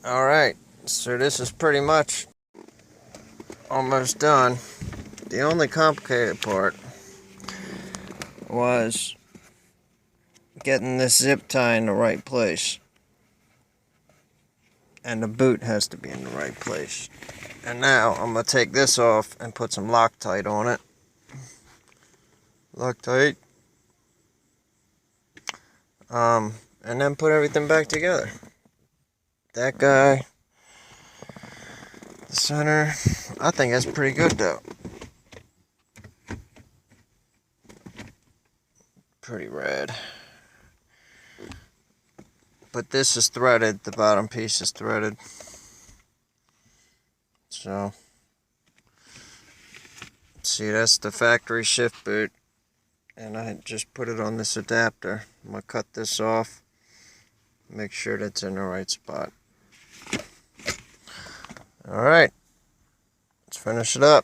Alright, so this is pretty much almost done. The only complicated part was getting this zip tie in the right place. And the boot has to be in the right place. And now I'm going to take this off and put some Loctite on it. Loctite. And then put everything back together. That guy, the center, I think that's pretty good though. Pretty rad. But this is threaded, the bottom piece is threaded. So, see, that's the factory shift boot. And I just put it on this adapter. I'm going to cut this off. Make sure that's in the right spot. Alright, let's finish it up.